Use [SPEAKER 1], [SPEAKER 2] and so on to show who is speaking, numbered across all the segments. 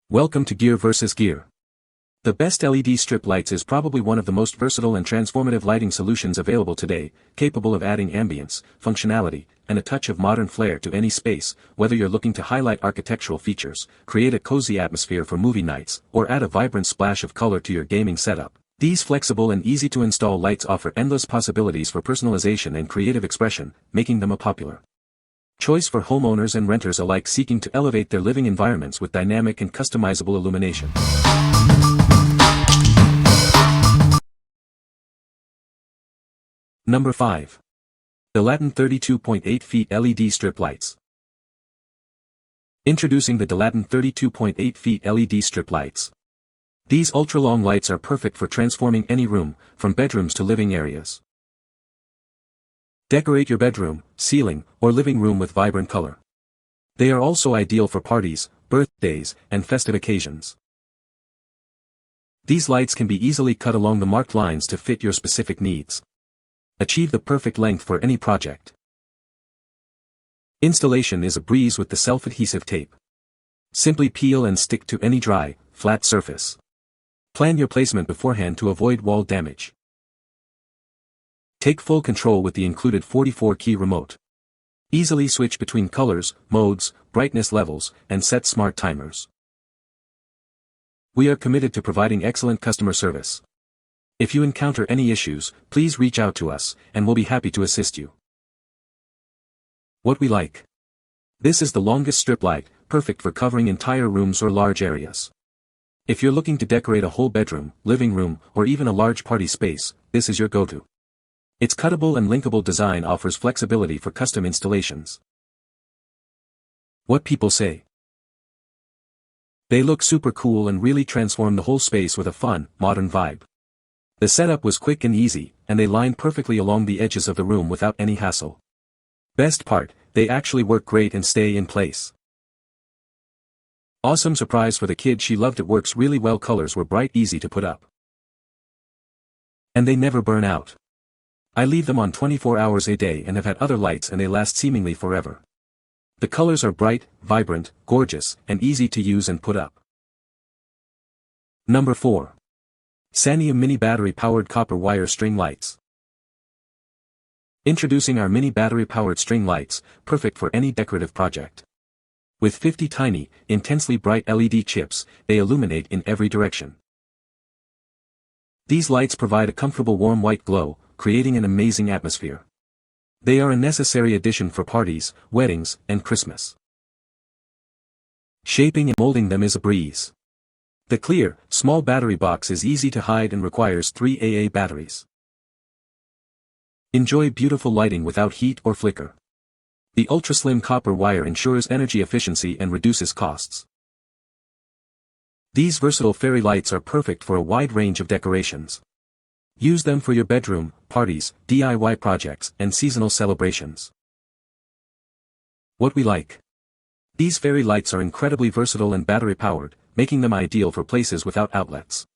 [SPEAKER 1] Welcome to Gear vs. Gear. The best LED strip lights is probably one of the most versatile and transformative lighting solutions available today, capable of adding ambience, functionality, and a touch of modern flair to any space, whether you're looking to highlight architectural features, create a cozy atmosphere for movie nights, or add a vibrant splash of color to your gaming setup. These flexible and easy-to-install lights offer endless possibilities for personalization and creative expression, making them a popular choice for homeowners and renters alike seeking to elevate their living environments with dynamic and customizable illumination. Number 5. DALATTIN 32.8 feet LED strip lights. Introducing the DALATTIN 32.8 feet LED strip lights. These ultra-long lights are perfect for transforming any room, from bedrooms to living areas. Decorate your bedroom, ceiling, or living room with vibrant color. They are also ideal for parties, birthdays, and festive occasions. These lights can be easily cut along the marked lines to fit your specific needs. Achieve the perfect length for any project. Installation is a breeze with the self-adhesive tape. Simply peel and stick to any dry, flat surface. Plan your placement beforehand to avoid wall damage. Take full control with the included 44-key remote. Easily switch between colors, modes, brightness levels, and set smart timers. We are committed to providing excellent customer service. If you encounter any issues, please reach out to us, and we'll be happy to assist you. What we like. This is the longest strip light, perfect for covering entire rooms or large areas. If you're looking to decorate a whole bedroom, living room, or even a large party space, this is your go-to. Its cuttable and linkable design offers flexibility for custom installations. What people say. They look super cool and really transform the whole space with a fun, modern vibe. The setup was quick and easy, and they line perfectly along the edges of the room without any hassle. Best part, they actually work great and stay in place. Awesome surprise for the kid, she loved it. Works really well. Colors were bright, easy to put up. And they never burn out. I leave them on 24 hours a day and have had other lights and they last seemingly forever. The colors are bright, vibrant, gorgeous, and easy to use and put up. Number 4. Sanniu Mini Battery-Powered Copper Wire String Lights. Introducing our mini battery-powered string lights, perfect for any decorative project. With 50 tiny, intensely bright LED chips, they illuminate in every direction. These lights provide a comfortable warm white glow, creating an amazing atmosphere. They are a necessary addition for parties, weddings, and Christmas. Shaping and molding them is a breeze. The clear, small battery box is easy to hide and requires 3 AA batteries. Enjoy beautiful lighting without heat or flicker. The ultra-slim copper wire ensures energy efficiency and reduces costs. These versatile fairy lights are perfect for a wide range of decorations. Use them for your bedroom, parties, DIY projects, and seasonal celebrations. What we like. These fairy lights are incredibly versatile and battery-powered, making them ideal for places without outlets.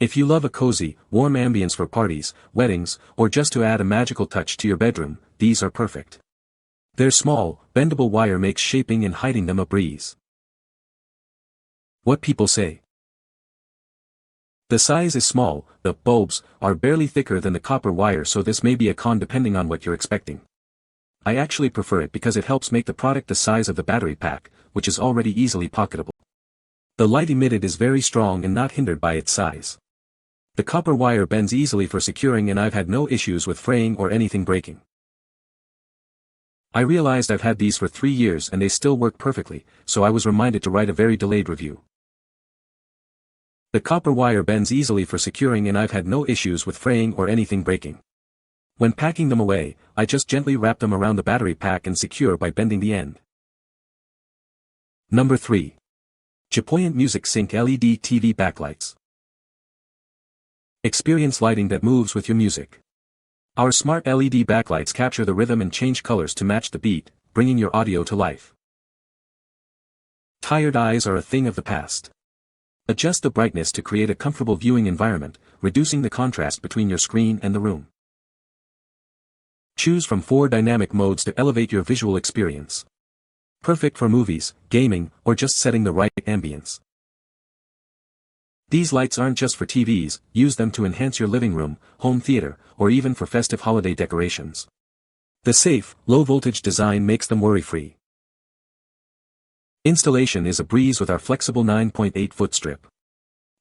[SPEAKER 1] If you love a cozy, warm ambience for parties, weddings, or just to add a magical touch to your bedroom, these are perfect. Their small, bendable wire makes shaping and hiding them a breeze. What people say. The size is small, the bulbs are barely thicker than the copper wire, so this may be a con depending on what you're expecting. I actually prefer it because it helps make the product the size of the battery pack, which is already easily pocketable. The light emitted is very strong and not hindered by its size. The copper wire bends easily for securing and I've had no issues with fraying or anything breaking. I realized I've had these for 3 years and they still work perfectly, so I was reminded to write a very delayed review. The copper wire bends easily for securing and I've had no issues with fraying or anything breaking. When packing them away, I just gently wrap them around the battery pack and secure by bending the end. Number 3. GIPOYENT Music Sync LED TV Backlights. Experience lighting that moves with your music. Our smart LED backlights capture the rhythm and change colors to match the beat, bringing your audio to life. Tired eyes are a thing of the past. Adjust the brightness to create a comfortable viewing environment, reducing the contrast between your screen and the room. Choose from 4 dynamic modes to elevate your visual experience. Perfect for movies, gaming, or just setting the right ambience. These lights aren't just for TVs, use them to enhance your living room, home theater, or even for festive holiday decorations. The safe, low-voltage design makes them worry-free. Installation is a breeze with our flexible 9.8-foot strip.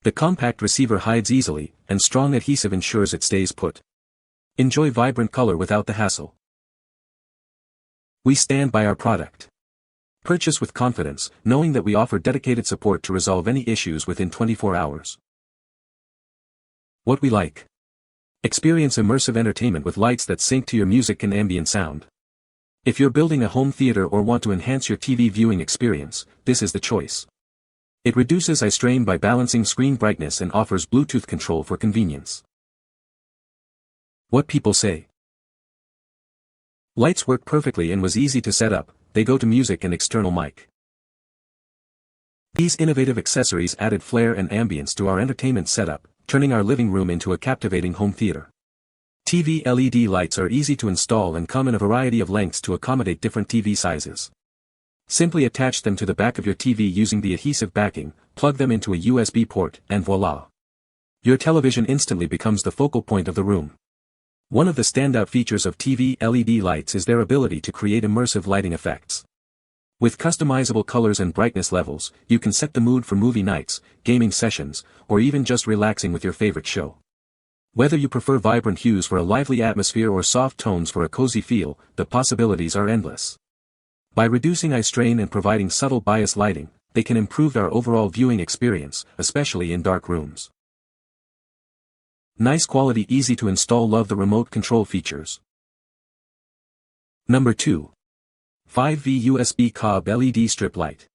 [SPEAKER 1] The compact receiver hides easily, and strong adhesive ensures it stays put. Enjoy vibrant color without the hassle. We stand by our product. Purchase with confidence, knowing that we offer dedicated support to resolve any issues within 24 hours. What we like. Experience immersive entertainment with lights that sync to your music and ambient sound. If you're building a home theater or want to enhance your TV viewing experience, this is the choice. It reduces eye strain by balancing screen brightness and offers Bluetooth control for convenience. What people say. Lights work perfectly and was easy to set up, they go to music and external mic. These innovative accessories added flair and ambience to our entertainment setup, turning our living room into a captivating home theater. TV LED lights are easy to install and come in a variety of lengths to accommodate different TV sizes. Simply attach them to the back of your TV using the adhesive backing, plug them into a USB port, and voila! Your television instantly becomes the focal point of the room. One of the standout features of TV LED lights is their ability to create immersive lighting effects. With customizable colors and brightness levels, you can set the mood for movie nights, gaming sessions, or even just relaxing with your favorite show. Whether you prefer vibrant hues for a lively atmosphere or soft tones for a cozy feel, the possibilities are endless. By reducing eye strain and providing subtle bias lighting, they can improve our overall viewing experience, especially in dark rooms. Nice quality, easy to install. Love the remote control features. Number 2. 5V USB Cob LED Strip Light.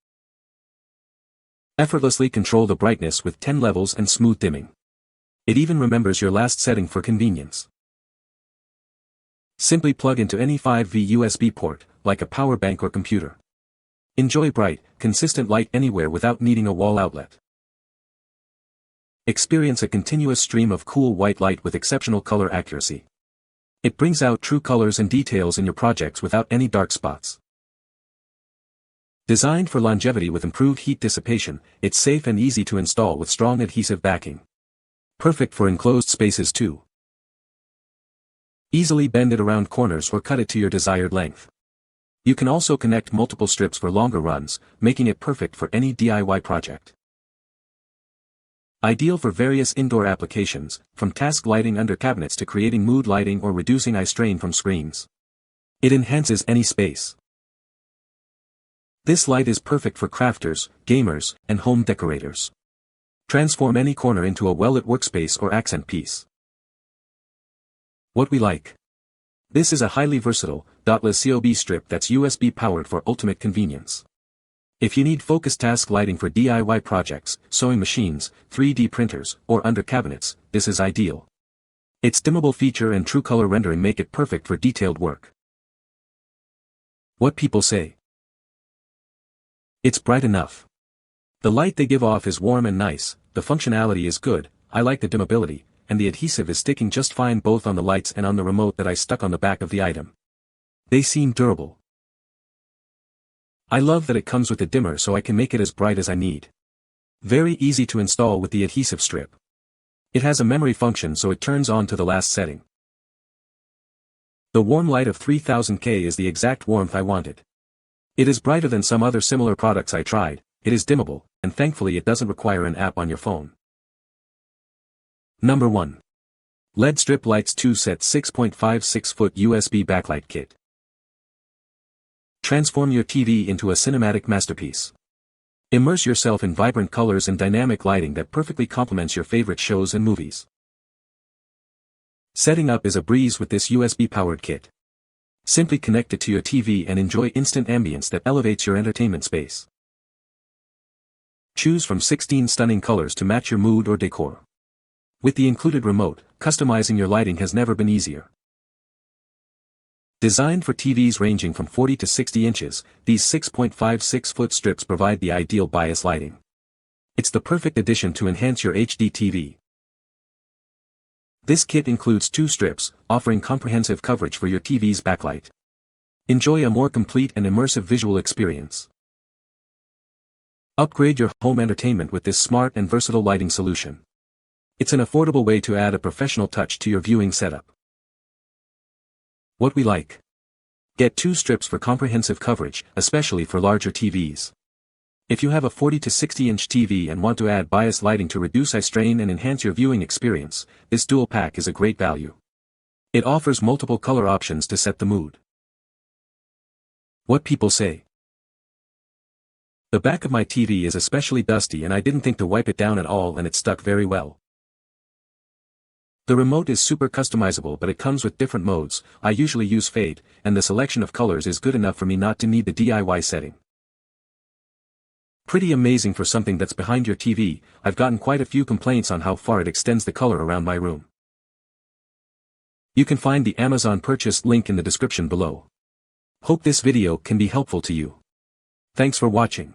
[SPEAKER 1] Effortlessly control the brightness with 10 levels and smooth dimming. It even remembers your last setting for convenience. Simply plug into any 5V USB port, like a power bank or computer. Enjoy bright, consistent light anywhere without needing a wall outlet. Experience a continuous stream of cool white light with exceptional color accuracy. It brings out true colors and details in your projects without any dark spots. Designed for longevity with improved heat dissipation, it's safe and easy to install with strong adhesive backing. Perfect for enclosed spaces too. Easily bend it around corners or cut it to your desired length. You can also connect multiple strips for longer runs, making it perfect for any DIY project. Ideal for various indoor applications, from task lighting under cabinets to creating mood lighting or reducing eye strain from screens. It enhances any space. This light is perfect for crafters, gamers, and home decorators. Transform any corner into a well-lit workspace or accent piece. What we like. This is a highly versatile, dotless COB strip that's USB powered for ultimate convenience. If you need focused task lighting for DIY projects, sewing machines, 3D printers, or under cabinets, this is ideal. Its dimmable feature and true color rendering make it perfect for detailed work. What people say. It's bright enough. The light they give off is warm and nice, the functionality is good, I like the dimmability, and the adhesive is sticking just fine both on the lights and on the remote that I stuck on the back of the item. They seem durable. I love that it comes with a dimmer so I can make it as bright as I need. Very easy to install with the adhesive strip. It has a memory function so it turns on to the last setting. The warm light of 3000K is the exact warmth I wanted. It is brighter than some other similar products I tried, it is dimmable, and thankfully it doesn't require an app on your phone. Number 1. LED Strip Lights 2 Set 6.56-foot USB Backlight Kit. Transform your TV into a cinematic masterpiece. Immerse yourself in vibrant colors and dynamic lighting that perfectly complements your favorite shows and movies. Setting up is a breeze with this USB-powered kit. Simply connect it to your TV and enjoy instant ambience that elevates your entertainment space. Choose from 16 stunning colors to match your mood or decor. With the included remote, customizing your lighting has never been easier. Designed for TVs ranging from 40 to 60 inches, these 6.56-foot strips provide the ideal bias lighting. It's the perfect addition to enhance your HD TV. This kit includes 2 strips, offering comprehensive coverage for your TV's backlight. Enjoy a more complete and immersive visual experience. Upgrade your home entertainment with this smart and versatile lighting solution. It's an affordable way to add a professional touch to your viewing setup. What we like. Get 2 strips for comprehensive coverage, especially for larger TVs. If you have a 40 to 60-inch TV and want to add bias lighting to reduce eye strain and enhance your viewing experience, this dual pack is a great value. It offers multiple color options to set the mood. What people say. The back of my TV is especially dusty and I didn't think to wipe it down at all and it stuck very well. The remote is super customizable but it comes with different modes. I usually use fade, and the selection of colors is good enough for me not to need the DIY setting. Pretty amazing for something that's behind your TV. I've gotten quite a few complaints on how far it extends the color around my room. You can find the Amazon purchase link in the description below. Hope this video can be helpful to you. Thanks for watching.